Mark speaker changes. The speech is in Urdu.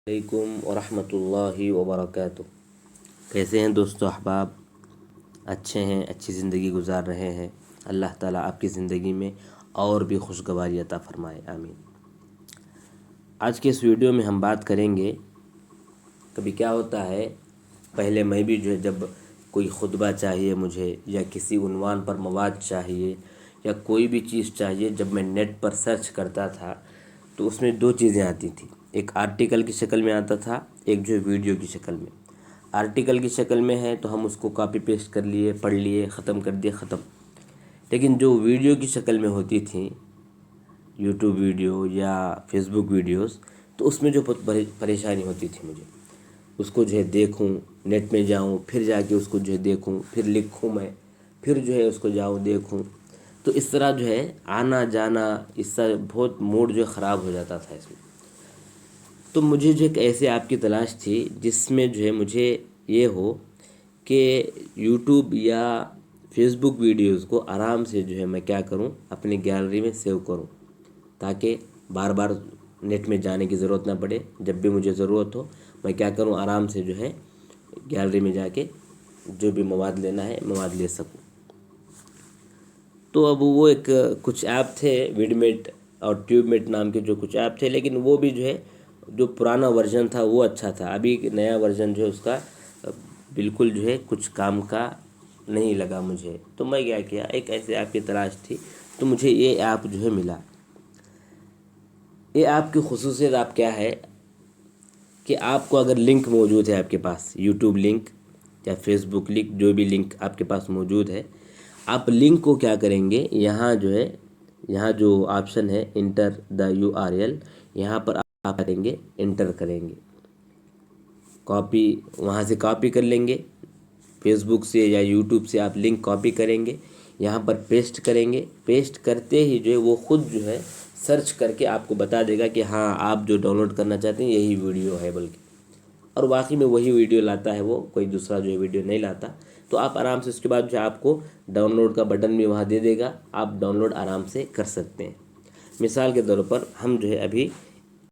Speaker 1: علیکم ورحمۃ اللہ وبرکاتہ۔ کیسے ہیں دوستو احباب؟ اچھے ہیں، اچھی زندگی گزار رہے ہیں؟ اللہ تعالیٰ آپ کی زندگی میں اور بھی خوشگواری عطا فرمائے، آمین۔ آج کے اس ویڈیو میں ہم بات کریں گے، کبھی کیا ہوتا ہے، پہلے میں بھی جب کوئی خطبہ چاہیے مجھے یا کسی عنوان پر مواد چاہیے یا کوئی بھی چیز چاہیے، جب میں نیٹ پر سرچ کرتا تھا تو اس میں دو چیزیں آتی تھیں، ایک آرٹیکل کی شکل میں آتا تھا، ایک ویڈیو کی شکل میں۔ آرٹیکل کی شکل میں ہے تو ہم اس کو کاپی پیسٹ کر لیے، پڑھ لیے، ختم کر دیے، ختم۔ لیکن جو ویڈیو کی شکل میں ہوتی تھیں، یوٹیوب ویڈیو یا فیس بک ویڈیوز، تو اس میں بہت پریشانی ہوتی تھی مجھے، اس کو دیکھوں، نیٹ میں جاؤں، پھر جا کے اس کو دیکھوں، پھر لکھوں، میں پھر اس کو جاؤں دیکھوں، تو اس طرح آنا جانا، اس سے بہت موڈ خراب ہو جاتا تھا اس میں۔ تو مجھے ایک ایسے ایپ کی تلاش تھی جس میں مجھے یہ ہو کہ یوٹیوب یا فیس بک ویڈیوز کو آرام سے میں کیا کروں، اپنی گیلری میں سیو کروں، تاکہ بار بار نیٹ میں جانے کی ضرورت نہ پڑے۔ جب بھی مجھے ضرورت ہو، میں کیا کروں، آرام سے گیلری میں جا کے جو بھی مواد لینا ہے مواد لے سکوں۔ تو اب وہ کچھ ایپ تھے، ویڈمیٹ اور ٹیوب میٹ نام کے کچھ ایپ تھے، لیکن وہ بھی جو پرانا ورژن تھا وہ اچھا تھا۔ ابھی نیا ورژن اس کا بالکل کچھ کام کا نہیں لگا مجھے۔ تو میں کیا ایک ایسے ایپ کی تلاش تھی، تو مجھے یہ ایپ ملا۔ یہ ایپ کی خصوصیت آپ کیا ہے کہ آپ کو اگر لنک موجود ہے آپ کے پاس، یوٹیوب لنک یا فیس بک لنک، جو بھی لنک آپ کے پاس موجود ہے، آپ لنک کو کیا کریں گے، یہاں یہاں جو آپشن ہے انٹر دا URL، یہاں پر آپ کریں گے، انٹر کریں گے، کاپی، وہاں سے کاپی کر لیں گے، فیس بک سے یا یوٹیوب سے آپ لنک کاپی کریں گے، یہاں پر پیسٹ کریں گے۔ پیسٹ کرتے ہی وہ خود سرچ کر کے آپ کو بتا دے گا کہ ہاں آپ جو ڈاؤن لوڈ کرنا چاہتے ہیں یہی ویڈیو ہے، بلکہ اور واقعی میں وہی ویڈیو لاتا ہے، وہ کوئی دوسرا ویڈیو نہیں لاتا۔ تو آپ آرام سے اس کے بعد آپ کو ڈاؤن لوڈ کا بٹن بھی وہاں دے دے گا، آپ ڈاؤن لوڈ آرام سے کر سکتے ہیں۔ مثال کے طور پر ہم ابھی